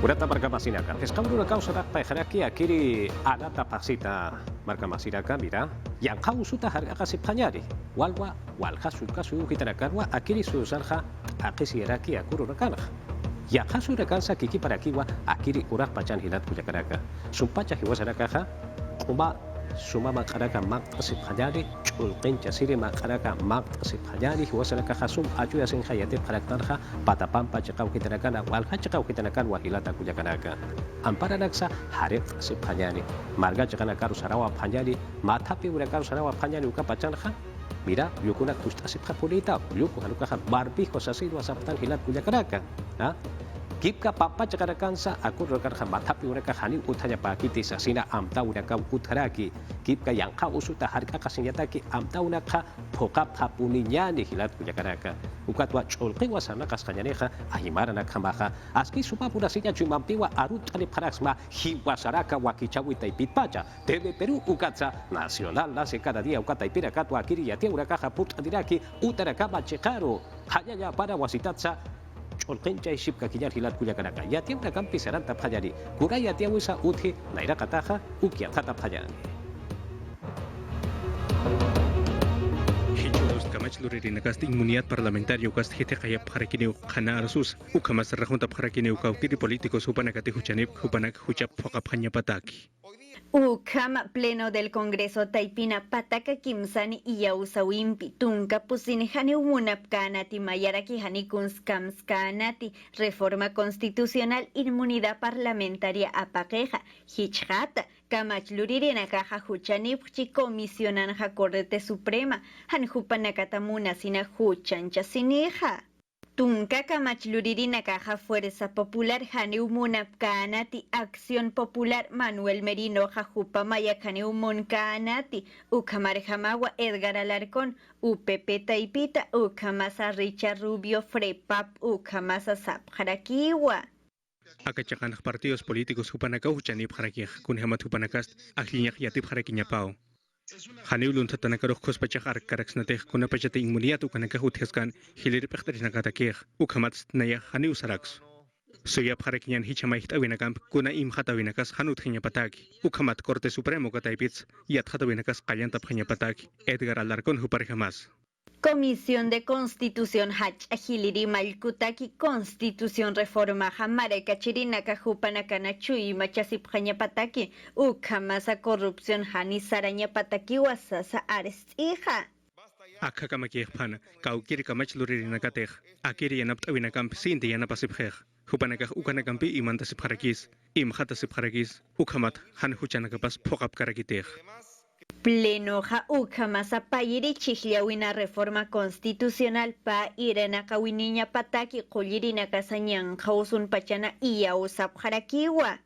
Urata marka masinakan. Eskabulu na kausa dak paiharaki akiri anata paksita marka masinakan mira yang kau suta harga kasih panyari walwa wal kasu kita nakarwa akiri susarha akisi raki akuru nakana. Ya kasu rekansa kiki para kiwa akiri urak pacan hilat kuja karaka. Sumpacha hiwa saraka uma suma makaraka mak kasih panyari ulqin jasiri makaraka mak kasih panyari hiwa saraka sum aju yasin khayati karakterha patapampa cakau kita nakana wal cakau kita nakan wahilata kuja karaka. Ampara naksa harit kasih panyari marga cakana karu sarawa panyari matapi urakaru sarawa panyari uka pacan mira, yukuna kusta sip kapulita, yuku haluka barbi kosasi dua sabtan hilat kuja karaka. Kipka papa cakarakan sa aku rekar matapi ureka hani utanya pakiti sasina amta ureka utharaki. Kipka yang kau usuta harga kasinyataki amta unaka pokap hapuninya ni hilat kuja karaka. Ukatwa cholqi wasana kaskanyaneha ahimara nakamaha. Aski supa purasinya cumampiwa arut ali paraksma hiwasaraka wakichawi taipit pacha. Tebe Peru ukatsa nasional la se cada día ukata ipira katwa akiri yatia uraka haput adiraki utaraka bachekaro. Hanya para wasitatsa Olkenca isip kakinya hilat kuja kanaka. Ya tiang nakam pisaran tap hajari. Kura ya tiang wisa uthi naira kataha ukia tatap hajari. Hijulos kamach luririn kast inmunidad parlamentario kast hete kaya parakini khana arsus ukamas rajunta parakini ukaukiri políticos upanakati huchanip upanak huchap phokapanya pataki. Ukama pleno del Congreso Taipina Pataka Kimsani y Yausawimpi Tunka Pusinjani Umunapkanati Mayaraki Hanikunskамskанati Reforma Constitucional Inmunidad Parlamentaria Apaqueja Hichata Kamachlurina Caja Huchanipchi Comisionanja Corte Suprema Hanjupanakatamuna Sina Huchancha Sinija Tunka kamachluririn caja Fuerza Popular Haneumunapkanati Acción Popular Manuel Merino Jajupa Mayakaneumunkanati Ukamar Jamawa Edgar Alarcón UPP Taipita Ukamasa Richard Rubio Frepap Ukamasa Sapjarakiwa. Akachakan partidos políticos hupanaka huchanip harakij kunhamat hupanakast akliñak yatip harakiñapao. Haniulun tatanakaruh kospachar karaksnateh kunapachate inmunidad ukanaka huteskan hilir pechtarinakatakeh ukamat naya haniu saraks. Soyap harakinyan hichamait awinakamp kuna im hatawinakas hanut pataki ukamat Corte Supremo kataipits yat hatawinakas kayantap pataki Edgar Alarcón huparjamas. Comisión de Constitución Hach Agiliri Malkutaki Constitución Reforma Jamare Kachirinaka Jupanakana Chui Machasip Pataki Ukamasa Corrupción Hani Saraña Pataki Wasasa Arest hija. Akakamaki Pana, Kaukiri Kamach Lurinakatech, Akiri Yanapt Awinakamp Sinti Yanapasipher, Hupanakah Ukanakampi Imantasip Harakis, Imhatasip Harakis, Ukamat Han Huchanakapas Pokap Karakitech. Pleno ja ukamasa payiri chihlawina reforma constitucional pa irena kawiniña pataki kullirina kasañan kausun pachana iya usap harakiwa.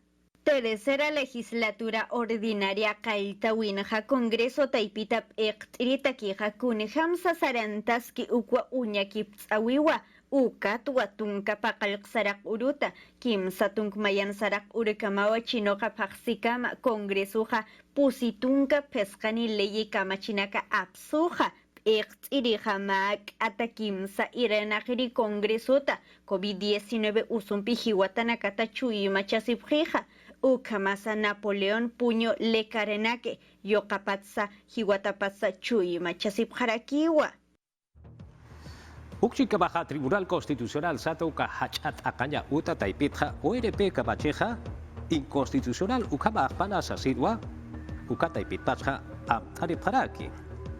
Tercera legislatura ordinaria kailtawina ja Congreso Taipitap iqt'iritaki ja kunhamsa sarantaski ukwa uñakiptsawiwa. Ukat watunka pakalksarak uruta, kim satung mayan sarak urekamawa chinoka paksikama kongresuja pusitunka peskani leyi kamachinaka apsuja, iqt'irija mak atakimsa irenajiri kongresuta, COVID-19 usumpi hiwatanakata chuyimachasipjija, ukamasa Napoleón Puño Lekarenake, yokapatsa hiwatapatsa chuyimachasipjarakiwa. Ukchika baja Tribunal Constitucional sato ka hachat akanya uta taipitha ORP kabacheja inconstitucional ukaba akpana sasidwa uka taipit pacha amtari paraki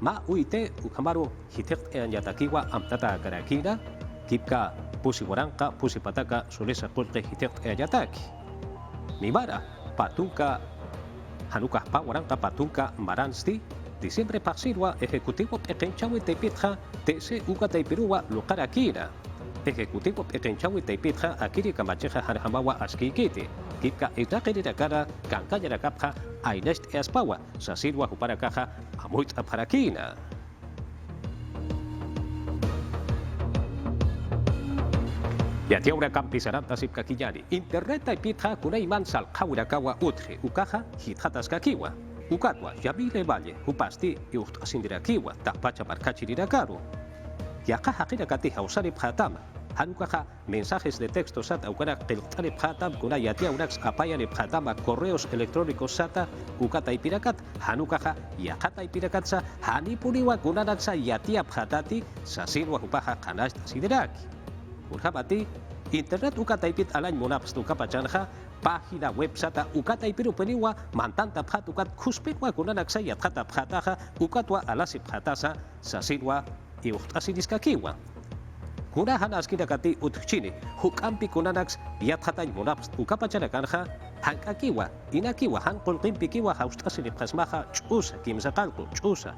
ma uite ukamaru hitek yatakiwa amtata karakira kipka pusi waranka pusi pataka sulesa kulke hitek yataki mibara patunka hanuka pa waranka patunka maransti Diciembre pasirwa ejecutivo pekenchawi teipitja tese uka teipiruwa luqar akira. Ejecutivo pekenchawi teipitja akiri kamacheja harhamawa askikiti. Kipka itaqiri rakara kankanya rakapja ainest espawa sasirwa hupara kaja amuit aparakina. Ya tiaura kampisaranta sip kakiyari. Internet teipitja kunaiman salqawrakawa utri ukaja hitjatas kakiwa. Ukatwa, Yabile Valle, Upasti, Yuht Asindirakiwa, Tapacha Barkachirakaru. Yaka Hakira Kati Hausari Pratama, hanukaja mensajes de texto sata ukara qilqtari phatam kuna yatia urax apayani phatama correos electrónicos sata ukata ipirakat hanukaja yaqata ipirakatsa hanipuriwa kunanatsa yatia phatati sasilwa hupaja qanashta sideraki urjabati internet ukata ipit alañ monaps tukapachanja página web sata ukata ipiru peniwa mantanta phat ukat khuspitwa kunanaksa yatkata phataja ukatwa alasi phatasa sasilwa iuhtasidiskakiwa kuna hanaskina kati utchini hukampi kunanax yatkatañ monaps ukapachanakanja hankakiwa inakiwa hanqulqinpikiwa haustasini qasmaja ch'usa kimsaqalqu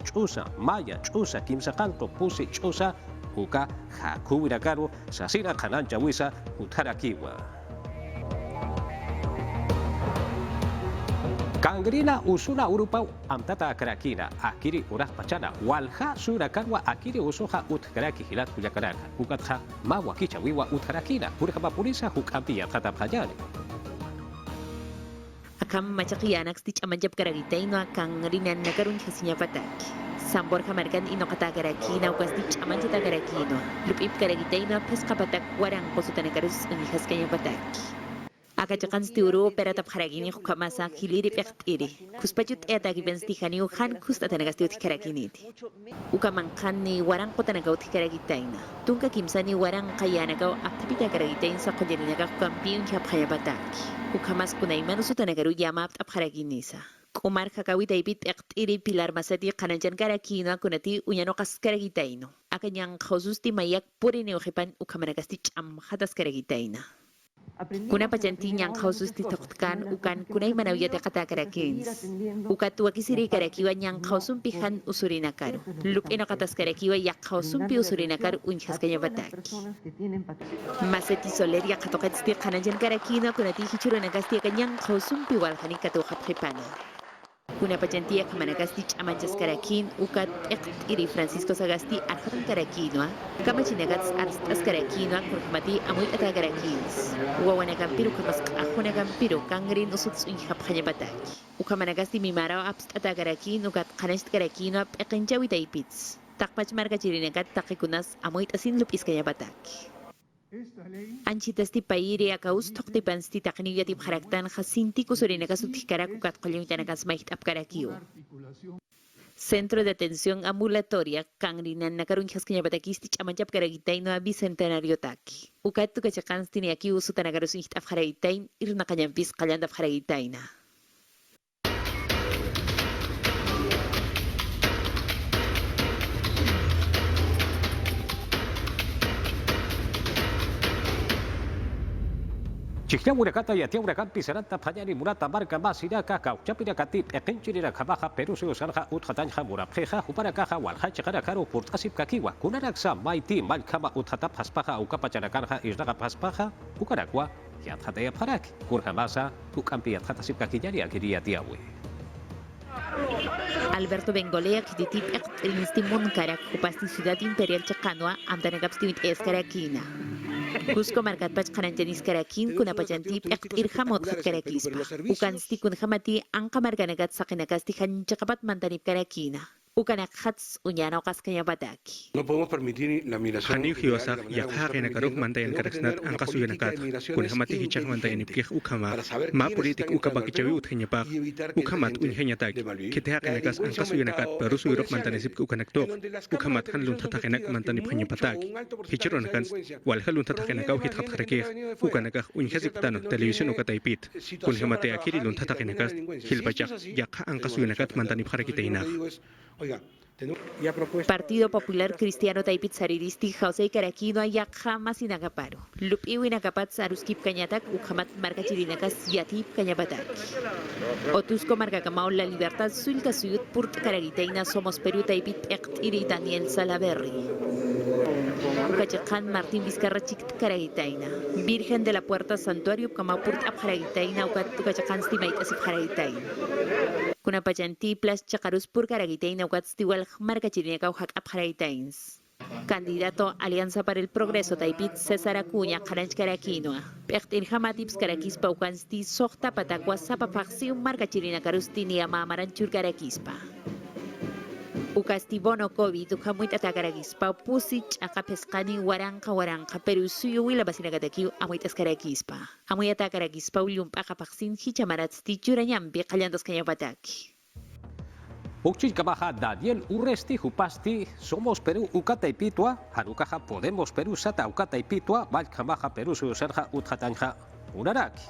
ch'usa maya ch'usa kimsaqalqu pusi ch'usa uka hakuwirakaru sasira qhanancha wisa utharakiwa Kangrina usuna urupau amtata akrakina akiri urah pachana walha surakarwa akiri usoha utkaraki hilat kuyakaraka ukatha mawa kichawiwa utkarakina urkaba purisa hukampi yatkata phayani Akam machakianax tich amanjab karagitaino kangrina nakarun hasinya pataki Sambor kamarkan ino katakaraki ukas tich amanjata karakino lupip karagitaino pesca patak warang posutanakarus haskanya pataki Akachakan stiuru peratap haragini hukamasa hiliri pektiri. Kuspajut etagi benstihani uhan kustatanagas karakini. Ukamangkan ni warang kotanagaw tikaragitaina. Tungka kimsani warang kayanagaw aptipita karagitain sa konjaninaga hukampiun hiaphayabataki. Ukamas kunaiman usutanagaru yamap aparaginisa. Kumar kakawita ipit ektiri pilar masati kananjan karakino kunati unyanokas karagitaino. Akanyang kaususti mayak purini uhipan ukamanagasti cham hatas karagitaina. Kuna pajanti yang khusus ditokkan ukan kunai manawya kata karakins. Ukat wakisiri karakiwa yang khusus pihan usurinakar. Lup eno katas karakiwa yak khusus pi usurinakar unchas kanya batak. Maseti soler yak katokat stir kananjan karakino kunati hichuro nagasti kanyang khusus pi walhani katu khapkhipana. Kuna pajanti yak managasti amanjas karakin ukat iri Francisco Sagasti arhatan karakino. Kamachinagats arstas karakino kurhamati amoy ata karakins. Uwawana kampiru kamas ahuna kampiru kangrin usuts unhap kanya bataki. Ukamanagasti mimaraw apst ata karakin ukat kanast karakino ekenjawi taipits. Takpach marga chirinagat takikunas amoy asin lupis kanya bataki. Anchitas ti pairi akaus tokti pansti takniya ti bharaktan khasinti kusurinagas utikara kukat qalyuntanagas mahit apkarakiyo. Centro de Atención Ambulatoria Kangrinan nakarunchas kanya batakis ti chamanchap karagitay no bicentenario taki. Ukat tu kachakans tiniaki usu tanagaros ihit afharagitay irna kanyampis kalyanda afharagitay na. Chikya urakata yatia urakan pisaranta phanyani murata marka masira kaka chapira kati ekenchirira khabaja perusi usalja uthatanja murapjeja uparakaja walha chikara karo purtasip kakiwa kunaraksa maiti malkama uthatap haspaja ukapacharakarja isdaga paspaja ukarakwa yathataya parak kurhamasa ukampi yathatasip kakiyari akiri yatiawe Alberto Bengolea kititip ektrinistimon karak kupasti ciudad imperial Chacanoa amdanagapstimit eskarakina. Cusco markat pach kananjanis karakin kuna pachantip irhamot karakispa. Ukan sti kun hamati angka marganagat sa kinakasti hanchakapat mantanip karakina. Ukanak hats unyana okas kanya bataki. No podemos permitir la migración. Hani hiwasak yak haqina karok mantayan karaksnat ang kasuyanakat kun hamati hichak mantayan ipkih ukama ma politik ukama kichawi uthenya pak ukamat unhenyatak kite haqinakas ang kasuyanakat parusu irok mantanisip ukanaktok ukamat hanlun tatakinak mantanip hanya patak hichironakan wal halun tatakinakaw hithat kharakih ukanakah unhasip tano television ukataipit kun hamati akiri lun tatakinakas hilbachak yak ang kasuyanakat mantanip harakitainak. Partido Popular Cristiano Taipit Sariristi Jose Karakino ayak jamás inagaparo. Lup iwi nagapat saruskip kanyatak ukamat marka chirinakas yatip kanyabatak. Otusco marka kamao la libertad sulka suyut purt karagitaina somos Perú Taipit iri Daniel Salaverri. Ukachakan Martín Vizcarra chikt karagitaina. Virgen de la Puerta Santuario kamao purt apkaragitaina ukachakan stimait asip karagitaina. Kuna pajanti plus chakarus pur karagitaina ukatztiwal marka chirinakaw hak apharagitains. Candidato Alianza para el Progreso Taipit César Acuña Karanch Karakinoa. Pektin hamatips karakispa ukansti sohta patakwa sapapaksi marka chirinakarus tinia mamaranchur karakispa. Ukasti bono COVID ukamuit atagaragispa pusich aka pescani waranka pero suyo wila basinagataki amuit askaragispa. Amuit atagaragispa ulyumpa kapaksin hichamarat tichuranyambi kalyandos kanyapataki. Ukchil kabaja Daniel Urresti Jupasti Somos Perú Ukata y Pitua Harukaja Podemos Perú Sata Ukata y Pitua Valkamaja Perú Suserja Utjatanja Unaraki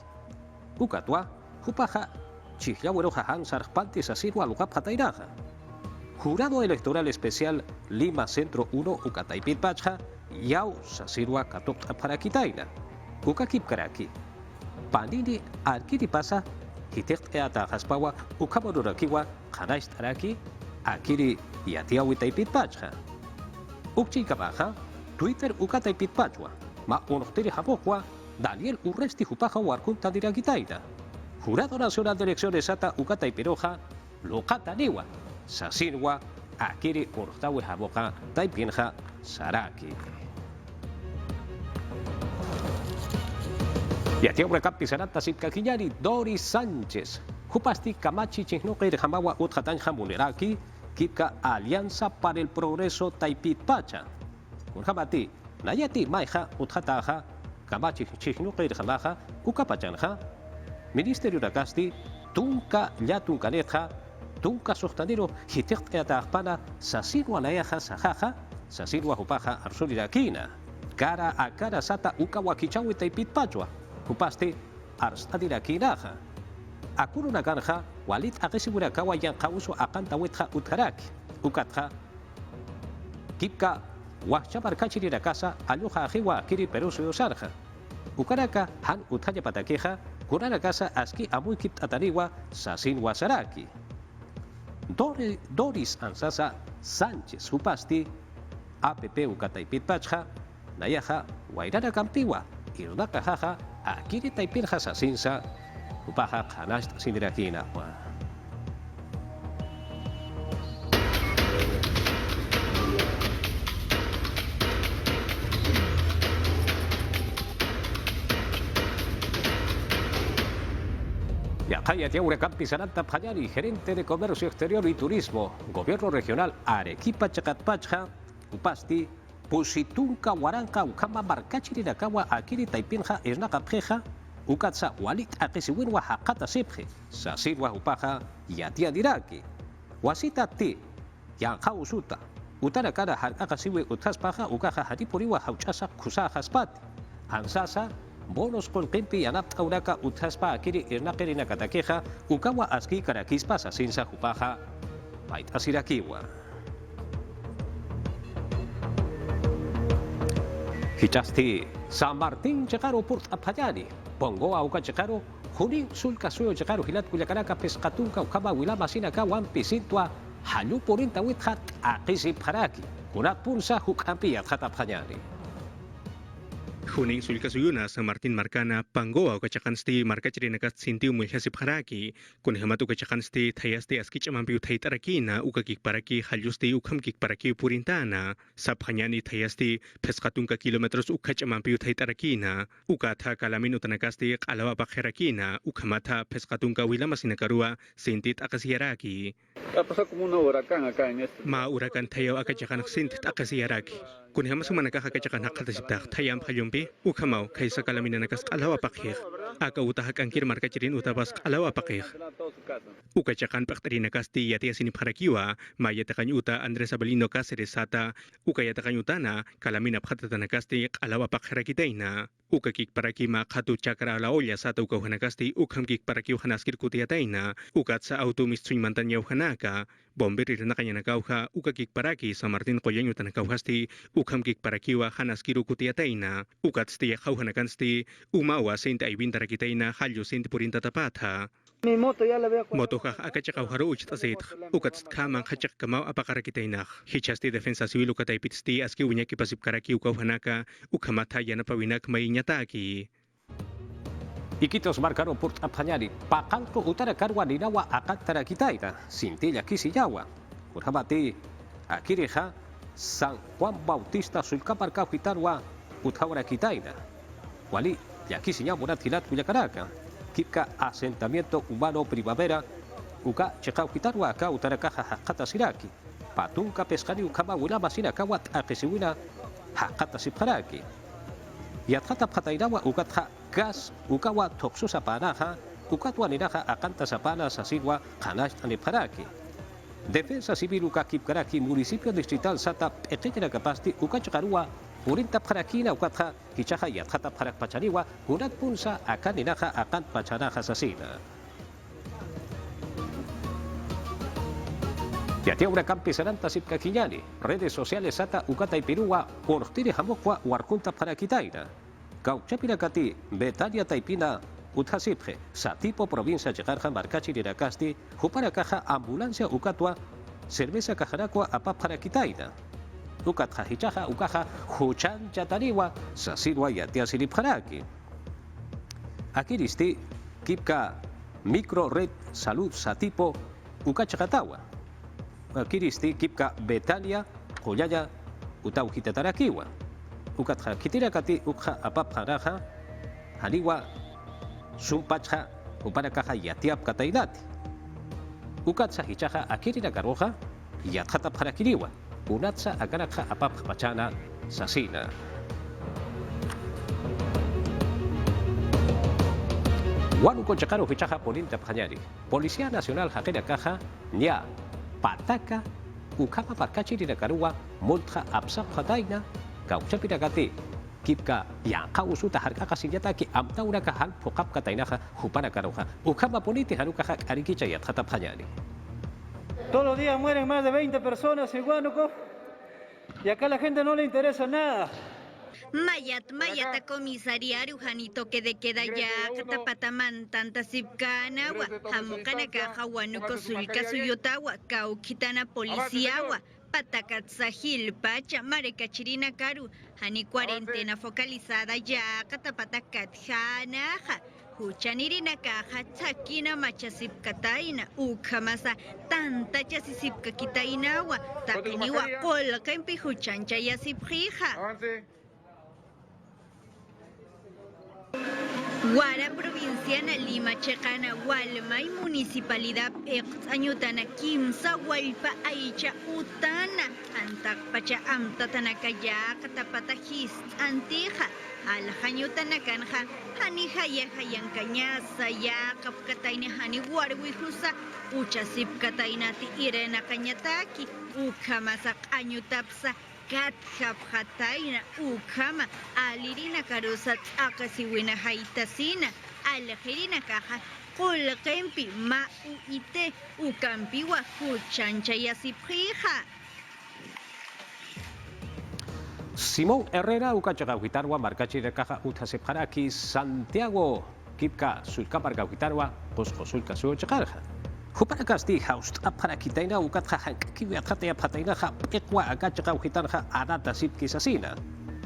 Ukatua Jupaja Chihyaweroja Hansar Pantis Asirua Lugapjatairaja Jurado Electoral Especial Lima Centro 1 Ukata y Pitpacha Yau Sasirua Katok Parakitaina Ukakip Karaki Panini Arkiripasa Hitek eata haspawa ukaborurakiwa kanais taraki akiri yatia witaipit pacha. Ukchi kabaja Twitter ukataipit pachwa ma unohteri habokwa Daniel Urresti Jupaja warkunta diragitaida. Jurado Nacional de Elecciones ata ukataipiroja lokata niwa sasirwa akiri unohtawe haboka taipinja saraki. Yatia Urakap Sanata Sipkakinyari Doris Sánchez Jupasti Kamachi Chihnoker Jamawa Utjatanja Muneraki Kipka Alianza para el Progreso Taipit Pacha Unjamati Nayati Maija Utjataja Kamachi Chihnoker Jamaja Ukapachanja Ministerio Rakasti Tunka Yatunkaneja Tunka Sohtanero Hitek Eatapana Sasirwa Layaja Sajaja Sasirwa Jupaja Arsulirakina Cara a cara Sata Ukawakichawi Taipit Pachwa Kupasti ars adirakinaja. Akuru naganja walit agesiwira kawayan kauso akanta wetja utkaraki. Ukatja kipka wahchabar kachirira casa aluja ajiwa kiri peruso yosarja. Ukaraka han utaya patakeja kurana casa aski amuy kipt ataniwa sasin wasaraki. Doris Ansasa Sánchez Jupasti APP Ukataipit Pacha Nayaja Wairana Campiwa Irunaka Jaja Akiri Taipirja Sasinsa Upaja Hanast Sindirakina. Yajaya Tiaura Sanata Payari, gerente de Comercio Exterior y Turismo, Gobierno Regional Arequipa Chacatpacha, Upasti, Pusitunca Huaranca, Ukama Marcachirakawa, Akiri Taipinja, Esnacapjeja, Ukatsa, Walit Akesiwinwa Hakata Sepje, Sasirwa Upaja, Yatia Diraki, Wasita Ti, Yanja Usuta, Utarakara Hakasiwe Utaspaja, Ukaja Haripuriwa Hauchasa, Kusa Haspati, Ansasa, Bonos con Kempi Yanap Auraka Utaspa Akiri Ernakerina Katakeja, Ukawa Aski Karakispa Sasinsa Jupaja, Pait Asirakiwa. Hichasti San Martín Checaro Port Apayani, Pongo Auka Checaro, Juni Sulka Suyo Checaro Hilat Kuyakaraka Pescatunca Ukama Wilama Sinaka Wampi Sintua, Halu Porinta Withat Akisi Paraki, Kunat Punsa Hukampi Atapayani. Huning sulka suyuna San Martin Marcana Pangoa ukachakansti markachirinakas sintiu mulhasip haraki kun hamatu ukachakansti thayasti askich amampiu thaytarakina ukakik paraki haljusti ukhamkik paraki purintana saphanyani thayasti pesqatunka kilometros ukach amampiu thaytarakina ukatha kalamin utanakasti qalawa bakherakina ukhamatha pesqatunka wilamasinakarua sintit akasiyaraki. Ha pasado como un huracán acá en este. Ma huracan tayo akachakan sintit akasiyaraki. Kun hamas manakaha kachakan haqatasiptaq thayam phayumpi ukhamau kaisa kalamina nakas qalawa pakhir aka utahak angkir markachirin utabas qalawa pakhir ukachakan paqtarina kasti yatia siniparakiwa mayatakan uta Andres Abelino Cáceres sata ukayatakan utana kalamina phatatana kasti qalawa pakhirakitaina ukakik parakima khatu chakra la olla sata ukauhanakasti ukhamkik parakiw hanaskir kutiataina ukatsa automistri mantanyaw hanaka bomberir nakanya nakauha ukakik paraki San Martin Qoyeño tanakauhasti ukhamkik parakiwa hanaskiru kutiataina ukatsti khauhanakansti umawa sente aibin tarakitaina halyo sente purinta tapatha Mi moto ya la había motoja akachakauharu uchtasit ukats khaman khachak kamau apakarakitaina hichasti defensa civil ukataipitsti aski uñaki pasipkaraki ukauhanaka ukhamatha yanapawinak mainyataki. Iquitos marcaron por Apanyari, Pacanco Utarakarwa Ninawa Akatara Kitaira, Sintilla Kisiyawa, Urhabati, Akirija, San Juan Bautista Sulcaparca Hitarwa, Utahora Kitaira, Wali, Yakisiyawa Tilat Kuyakaraka, Kipka Asentamiento Humano Primavera, Uka Chekau Hitarwa, Aka Utarakaja Hakata Siraki, patunka pescani ukama wila masina kawat akisiwina hakata sipharaki yatkata patainawa ukatha gas ukawa toksu sapanaha ukatwa ninaha akanta sapana sasigwa kanash anipharaki Defensa Civil ukakip karaki municipio distrital sata pequeña capasti ukachkarua urinta parakina ukatha kichaha yatkata parak pachaniwa unat punsa akan ninaha akan pachanaha sasina Yatia una campisaranta sipka kiñani, redes sociales sata ukata y pirua, ortiri hamokwa warkunta para kitaina. Gauchapina kati, Betania taipina, uthasipje, satipo provincia llegarja marcachi nirakasti, jupara caja ambulancia ukatwa, cerveza cajarakwa apa para kitaina. Ukatja hichaja ukaja, huchan chataniwa, sasirwa yatia siripharaki. Akiristi, kipka, micro red salud satipo, ukachakatawa. Kiristi kipka Betania Joyaya Utauhitatarakiwa Ukatha Kitirakati Ukha Apaparaja Haniwa Sumpacha Uparakaja Yatiap Katainati Ukatsa Hichaja Akirina Garoja Yathata Parakiriwa Unatsa Agaraja Apapachana Sasina Wanuko Chakaro Hichaja Polinta Panyari Policía Nacional Hakena Caja Nya Pataka, ukama parkachi di nakarua, multa absa padaina, gauchapina gati, kipka yang kau suta harga kasinjata ki amtaura kahal pokap katainaha, hupana karoha, ukama politi hanukaha arikicha yat hatapanyani. Todos los días mueren más de 20 personas en Huánuco y acá a la gente no le interesa nada. Mayat a comisariario Janito que de queda ya catapataman tanta sipkanawa hamukana caja Huánuco sulka suyutawa kaukitana policiawa patacatzahil pacha marecachirina caru hani cuarentena focalizada ya catapatacatjanaja Huchanirina caja tsakina machasipkataina ukamasa tanta chasisipka kitainawa takiniwa kolka en pijuchancha yasipjija Guara provinciana Lima Checana Walma y municipalidad Exañutana Kimsa Walpa Aicha Utana Antak Pacha Amta Tanakaya Katapatahis Antija Alhañutana Kanja Hani Haya Hayan Cañasa Ya Kapkataina Hani Warwihusa Uchasip Katainati Irena Cañataki Ukamasak Añutapsa Katjap hataina ukama alirina karusat akasiwina haitasina aljerina kaja kulkempi ma uite ukampiwa huchancha yasipjija Simón Herrera ukachagauhitarwa markachira caja uthasepharaki Santiago kipka sulkapargauhitarwa poscosulka suochakarja Hupara kasti haust apara kitaina ukatha hankiwi athata pataina ha ekwa agacha uhitarha arata sipki sasina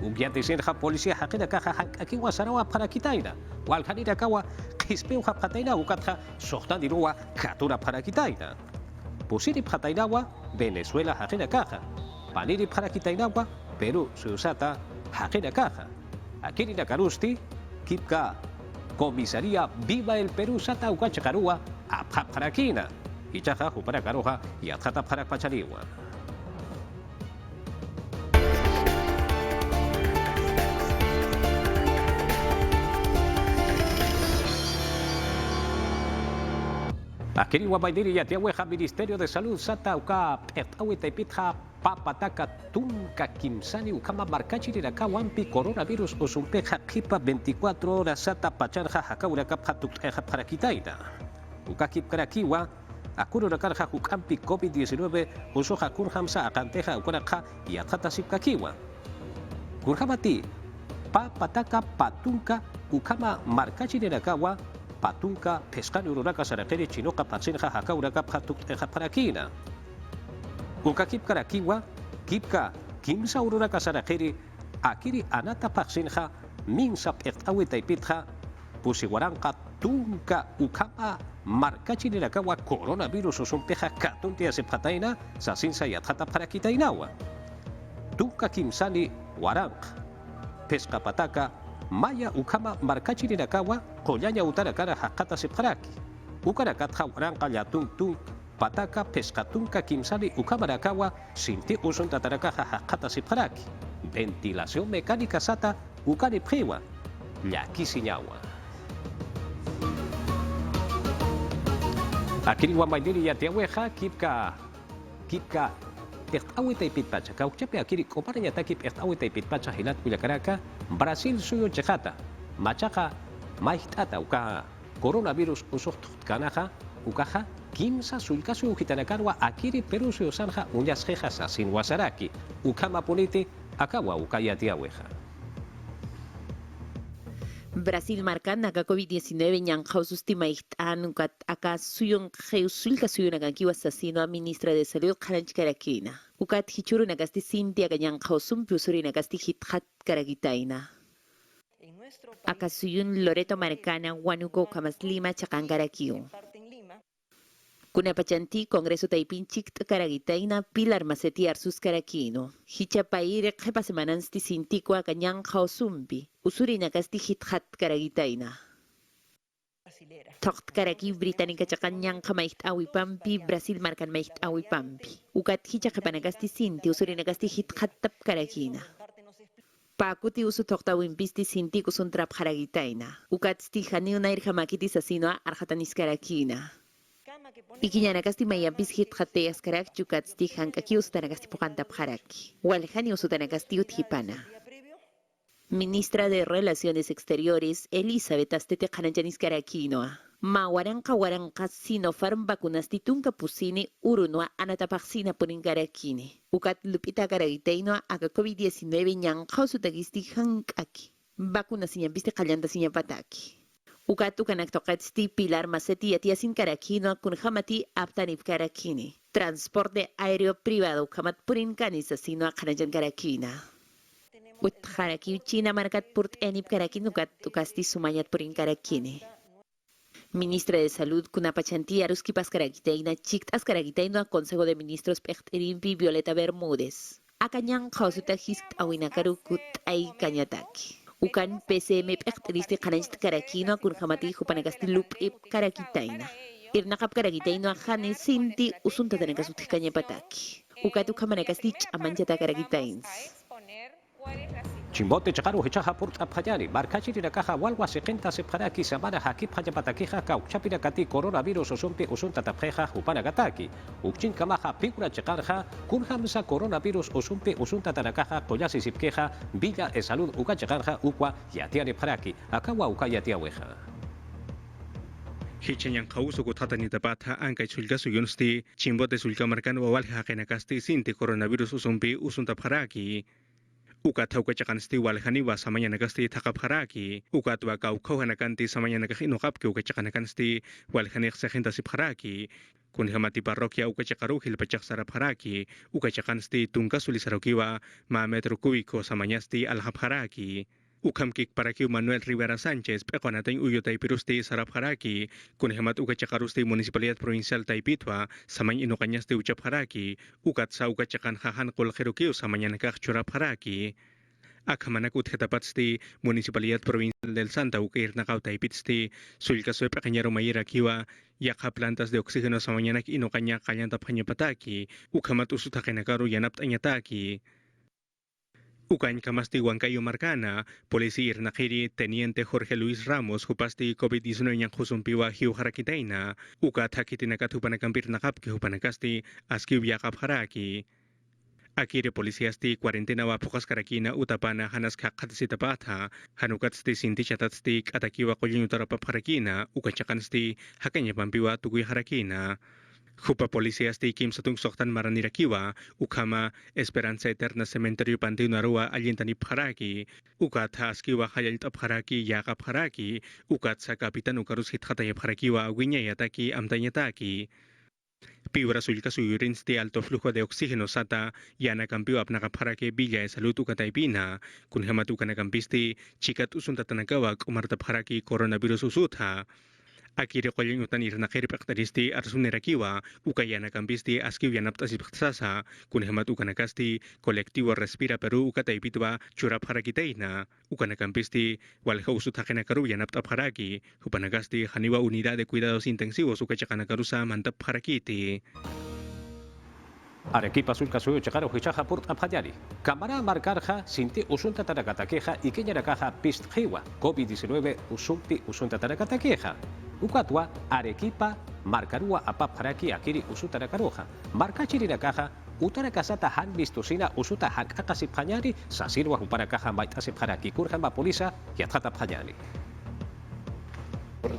ugyate senha polisia hakida kaha hankiwa sarawa para kitaina wal hanira kawa qispe ha pataina ukatha sohtan dirua katura para kitaina pusiri patainawa Venezuela hakida kaha paniri para kitainawa Perú susata hakida kaha akiri nakarusti kipka Comisaría Viva el Perú Sata Ukachakarua Apaparakina Ichaja Hupara Karoja y Atata para Pachariwa. Akiriwa Baidiri Yatiaweja Ministerio de Salud Sata Uka Etawita Ipitja Papataka Tunka Kimsani Ukama Markachiri Raka Wampi Coronavirus Osumpeja Kipa 24 horas Sata Pacharja Hakaura Kaphatuk para Kitaina. Ukakip Karakiwa Akuru Rakarja Hukampi COVID-19 Usoja Kurhamsa Akanteja Ukaraka y Atata Sipkakiwa. Kurhamati Papataka Patunka Ukama Markachiri Rakawa Patunka pescani ururaka sarakeri chinoka patsinja hakauraka patuk parakina. Uka kipka rakiwa kipka kimsa ururaka sarakeri akiri anata patsinja minsa petawi taipitja pusiwaranka tunka ukama markachini rakawa coronavirus usumpeja katuntia sepataina sasinsa yathata parakitainawa. Tunka kimsani waranka pesca pataka Maya ukama markachini nakawa koyanya utara kara hakata sepharaki. Ukara katha waranka yatung tung pataka pescatunka kimsali ukamarakawa sinti usun tatarakaja hakata sipharaki ventilación mecánica sata ukani prewa llakisiñawa akiri wamayliri yatiaweja kipka Awita ipitpacha kauchapi akiri koparañataki awita ipitpacha hilat kullakaraka Brasil suyo chejata machaqa maitata uka coronavirus usuqtukanaqa ukaja kimsa sulkasu ukitanakarwa akiri Perú suyo sanja uñasqejasa sin wasaraki ukama puniti akawa ukayatiaweja Brasil marcan aka COVID-19 ñanqaw sustimaiqt'an ukat aka suyun qhewsulka suyunakanki asesino a ministra de salud qaranch karakina ukat hichuru nakasti sinti aka ñanqaw sumpi usuri nakasti hitqat karakitaina aka suyun Loreto Marcana wanuko kamas Lima chaqan karakiu Kunapachanti Congreso Taipinchik Karagitaina Pilar Maceti Arsus Karakino. Hichapaire Kepa Semanansti Sintikwa Kanyang Hausumbi. Usurina Kasti Hithat Karagitaina. Tokt Karaki Británica Chakanyang Kamait Awipampi Brasil Marcan Mait Awipampi. Ukat Hicha Kepanagasti Sinti Usurina Kasti Hithat Tap Karakina. Pakuti usu tokta wimpisti Sinti Kusuntrap Karagitaina. Ukat Stihani Unair Hamakiti Sasino Arhatanis Karakina. Ikiñanakasti mayampis hitqateas karak chukatsti hankaki usutanakasti puqantap haraki. Waljani usutanakasti uthipana. Ministra de Relaciones Exteriores Elizabeth Astete Qananchanis Karakinoa. Waranqa Sinopharm vacunasti tunka pusini urunua anatapaxina punin karakini. Ukat lupita karagiteinoa aka COVID-19 ñanqa usutagisti hankaki. Vacunasiñampiste qallantasiñapataki. Ukatu kanaktoqatsti Pilar Maceti yatiasin karakino kunhamati aptanip karakini. Transporte aéreo privado kamat purin kanisa sino akanajan karakina. Utharaki China markat purt enip karakin ukasti sumayat purin karakini. Ministra de Salud kunapachanti aruskipas karakiteina chiktas karakiteina Consejo de Ministros pechterimpi Violeta Bermúdez. Akanyang kausuta hisk awinakarukut ay kanyataki. Ukan PCM pekteristi kananchit karakino kunhamati hupanagasti lup ip karakitaina. Irnakap karakitaino hane sinti usunta tanakasuti kanyapataki. Ukatu kamanakasti chamanchata karakitains. Chimbote chakaru hechaja purt apjayari barkachiri nakaja walwa seqenta sepjaraki samara haki pajapataquija kauchapira kati coronavirus osumpi usunta tapjeja upanagataki ukchin kamaja pigura chekarja kunhamsa coronavirus osumpi usunta tanakaja koyasi sipkeja villa e salud uka chekarja ukwa yatiare pjaraki akawa uka yatiaweja Hichanyang kauso ko tatani tapata angkay sulga suyunsti chimbote sulga markan wawal hakenakasti sinti coronavirus usumpi usunta pjaraki Ukat hauka chakansti walhani wa samanya nagasti thakap haraki. Ukat wa kau nakanti samanya nagahinokap ki uka chakanakansti walhani xahinta sip haraki. Kun hamati parrokia uka chakaru hilpachak sarap haraki. Uka chakansti tungka sulisarokiwa ma metro kubiko samanyasti alhap haraki. Ukam kik parakiu Manuel Rivera Sánchez pekonatay uyo taypirusti sarap haraki. Kun hamat uka chakarusti Municipalidad Provincial Taypitwa samany inokanyasti uchap haraki. Ukat sa uka chakan hahan kol kherukiu samanya nakak churap haraki. Akamanak utkatapatsti Municipalidad Provincial del Santa ukair nakaw taypitsti sulka soy pequeñero mayira kiwa yaka plantas de oxígeno samanyanak inokanya kanyantap hanyapataki. Ukamat usutakinakaru yanap tanyataki. Ukañ kamasti Huancayo Marcana, policía Irnakiri, Teniente Jorge Luis Ramos, hupasti COVID-19 yang husumpiwa hiu harakitaina, uka takitinakath hupanakampir nakapki hupanakasti, aski yakap haraki. Akire policiasti cuarentena wa pokas karakina utapana hanas kakatitapatha, hanukatsti sinti chatatsti atakiwa kolyutarapap harakina, uka chakansti hakanya pampiwa tuguy harakina. Hupa polisiasti kim satung soktan maranirakiwa, ukama Esperanza Eterna Cementerio Pantinarua alintani pharaki, ukat haskiwa hayalt apharaki yakap haraki, ukat sa kapitan ukarus hithatay pharakiwa wiñayataki amtanyataki. Piura sulka suyurinsti alto flujo de oxígeno sata, yana campiwa apnakapharake Villa de Salud ukataipina, kunhamatu kanakampisti, chikat usuntatanakawa umartapharaki coronavirus usutha. Akiri koleng utan irna kiri pektaristi arsunerakiwa ukayana kampisti askiu yanap tasipsasa kunhemat ukanakasti kolektivo respira Peru ukataipitwa curap harakitaina ukana kampisti walha usut hakena karu yanap tapharaki hupanagasti haniwa unidad de cuidados intensivos ukachakana karusa mantap harakiti. Arequipa sulka suyo chakaro hichaja purt apjayari. Cámara marcarja sinti usunta tarakatakeja y keñarakaja pistjiwa. COVID-19 usunta tarakatakeja. Ukatwa Arequipa marcarua apapharaki akiri usuta rakaroja. Marca chirinakaja utarakasata han vistosina usuta hakakasi panyari sasirwa huparakaja maitasi pharaki kurjamba polisa yatata panyari.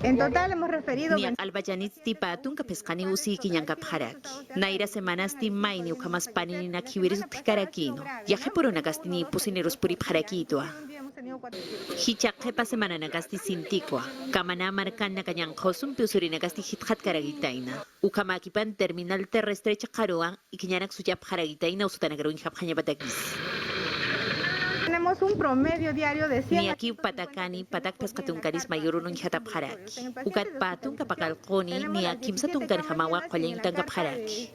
En total hemos referido... Niak albayanit tipa tunka pescani usi kinyanka pharaki. Naira semanas ti maini ukamas panini na kiwiris utikarakino. Yaje por una gastini pusineros puri pharakitoa. Hichak hepa semana na gasti sintikwa. Kamana markan na kanyang khosum piusuri na gasti hithat karagitaina. Ukamakipan terminal terrestre chakaroa ikinyanak suya pharagitaina usutanagaruin hapkhanya batakis. Tenemos un promedio diario de 100... Ni aquí patakani patak pescatunkaris mayorunun hatap haraki. Ukat patun kapakalkoni ni akim satungkan hamawa kolyang tangkap haraki.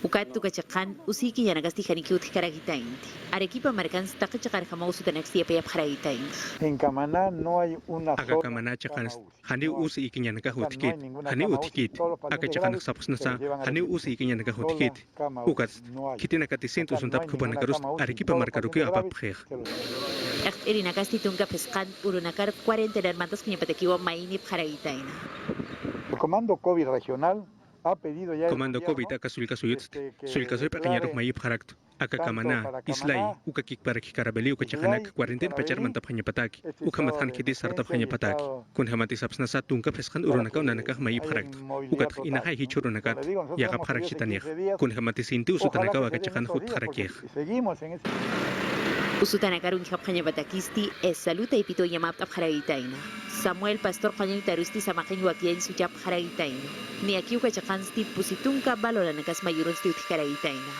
Ukat tukachakan usiki yanagasti haniki utkaragitaint. Arequipa marcan takachakar hamaw sutanexia payap haragitain. En Camaná no hay una Aka Camaná chakan hani usi ikinyanaka hutkit hani utkit aka chakan sapsnasa hani usi ikinyanaka hutkit ukat kitinakati sentus untap kupanakaros Arequipa marcaruki apapkhir. Echt irinakasti tunka peskan urunakar 40 hermanos kinyapatekiwa maini haragitaina. El Comando COVID regional ha pedido ya... Comando COVID aka sulkasuyut sulkasoy pequeñaros mayip harakt aka Camaná islay ukakik parak karabeli ukachakanak 40 pachar mantap hanya pataki ukamathan kiti sartap hanya pataki kun hamati sapsnasa tunka peskan urunaka unanaka mayip harakt ukat inahay hichurunakat yakap harak shitanih kun hamati sinti usutanaka wakachakan hut harakih. Seguimos en ese... Usutanakaru hapkhanya batakisti es saluta ipito yamap apharagitaina. Samuel Pastor khanya tarusti samakin wakien sujap haragitaina. Ni akiu kachakansti pusitunka balolanakas mayurunsti utkaragitaina.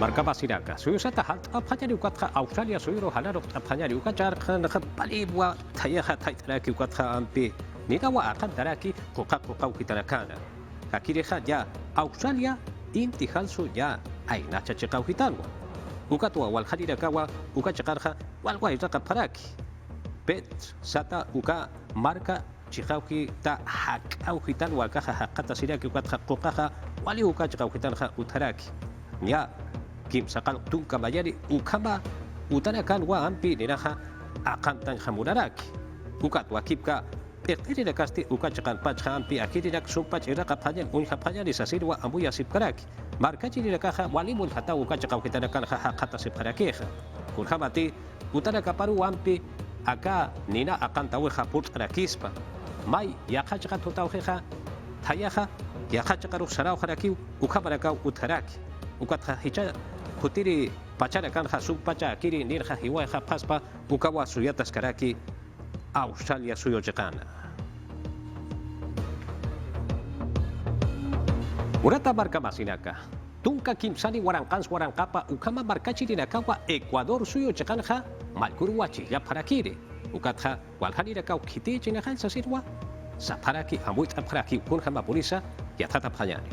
Markaba siraka suyo sata halt apjayari ukatja Australia suyuro halaro apjayari ukacharja palibwa tayaja taitaraki ukatja ampi Nirawa akantaraki kokako ukitarakana. Kakireja ya Australia inti halso ya ainacha chekauhitanwa. Ukatwa walharirakawa ukachakarja walwa iraka paraki. Bet sata uka marka chikauki ta hakauhitanwa kaja hakata siraki ukatja kokaja wali ukachakauhitanja utaraki. Ya kim sakal tunka mayari ukama utarakan wa ampi niraja akantan jamuraraki. Ukatwa kipka Ertiri kasti ukachakan pachampi akirirak sumpach iraka payan unha payan isasirwa ambuya sipkaraki. Markachiri rakaja walimul hata ukachakau kitarakan jaja kata sipkarakeja. Kurhamati utaraka paru ampi aka nina akanta uja putrakispa. Mai yakachaka totaujeja tayaja yakachakaru sarau jarakiu ukabarakau utaraki. Ukatja hicha kutiri pacharakan ja sumpacha akiri nirja hiwaja paspa ukawa suyatas karaki Australia suyo chekana. Urata marka masinaka. Tunka kimsani warankans warankapa ukama markachirinakawa Ecuador suyo chekanja malkuruachi ya parakiri. Ukatja walharirakaw kiti chinajan sasirwa saparaki amuit aparaki kunjama polisa ya tata panyani.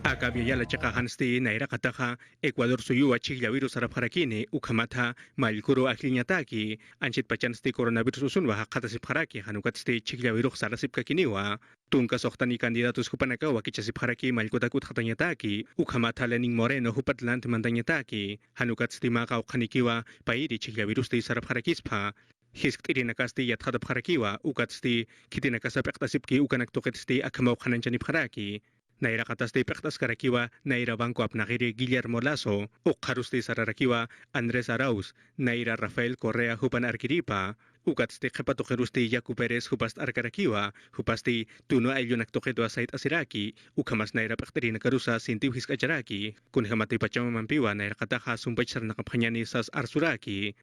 Akabia yala chakahansti naira kataja Ecuador suyua chiglavirus sarapharakini ukamata malkuro aklinyataki anchit pachansti coronavirus usunwa hakata sipharaki hanukatsti chiglavirus sarasipkakiniwa tunka sohtani candidatos hupanakawa kichasipharaki malkutakut hatanyataki ukamata Lenin Moreno hupatlant mandanyataki hanukatsti maka ukhanikiwa pairi chiglavirus ti sarapharakispa hisktirinakasti yathatapkharakiwa ukatsti kitinakasapektasipki ukanaktuketsti akamawkhananchani pharaki Naira kataste pektas karakiwa Naira Banco Apnagiri Guillermo Lazo, Ukaruste Sararakiwa Andrés Arauz, Naira Rafael Correa Hupan Arkiripa, Ukatste Kepatokeruste Yaku Pérez Hupast Arkarakiwa, Hupasti Tuno Ayunak Tokedo Asait Asiraki, Ukamas Naira Pekterina Karusa Sintiwis Kacharaki, Kunhamati Pachama Mampiwa Naira Kataha Sumpachar Nakapanyani Sas Arsuraki.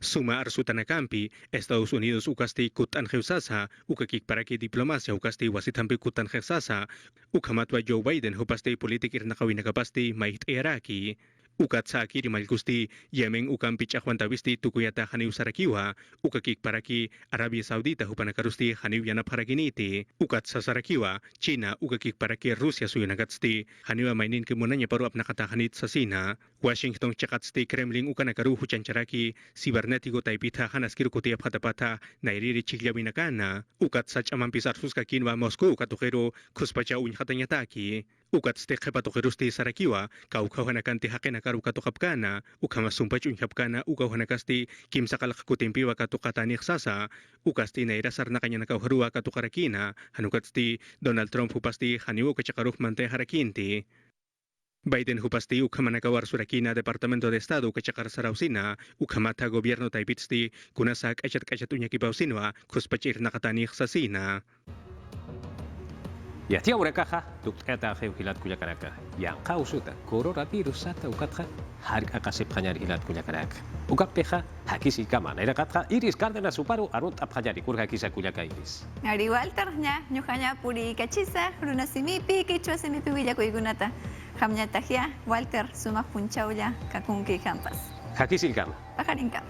Suma arsutanakampi, Estados Unidos ukasti kutan jeusasa, ukakik paraki diplomasia ukasti wasitampi kutan jeusasa, ukamatwa Joe Biden hupasti politik irnakawinakapasti mait eraki. Ukat sa kiri malkusti, Yemen ukam pichahwantawisti tukuyata haniw sarakiwa, ukakik paraki Arabia Saudita hupanakarusti haniw yanap harakiniti. Ukat sa sarakiwa, China ukakik paraki Rusia suyanakatsti, haniwa mainin kimunanya paruap nakatahanit sa Sina. Washington chakatsti Kremlin ukanakaru huchancharaki, cibernetico taipita hanaskirukutiap hatapata, nairiri chiklawinakana. Ukat sa chamampisar suskakinwa Moscow katukero, kuspacha unyhatanyataki. Ukat ste kepatokerusti sarakiwa, kaukahuanakanti hakenakaru katukapkana, ukamasumpa chunyapkana, ukahuanakasti kimsakalakakutimpiwa katukatanik sasa, ukasti nairasar na kanya nakauharua katukarakina, hanukatsti Donald Trump hupasti haniwo kachakaruh mante harakinti. Biden hupasti ukamanakawar surakina Departamento de Estado kachakar sarausina, ukamata gobierno taipitsti, kunasak achat-achat unyakipausinwa, kuspachir nakatanik sasina. Ya tia urekaja, tukata hilat kuyakaraka. Yang kau suta coronavirus sata ukatja har akasip hanyar hilat kuyakaraka. Ukapeja hakisi kama naira katja Iris Cárdenas Suparu arut apjari kurga kisa kuyaka Iris. Ari Walter nya nyuhanya puri kachisa runa simipi kichwa simipi willa kuigunata. Hamnya tahia Walter sumak punchauya kakunki kampas. Hakisi kama. Pajarin kam.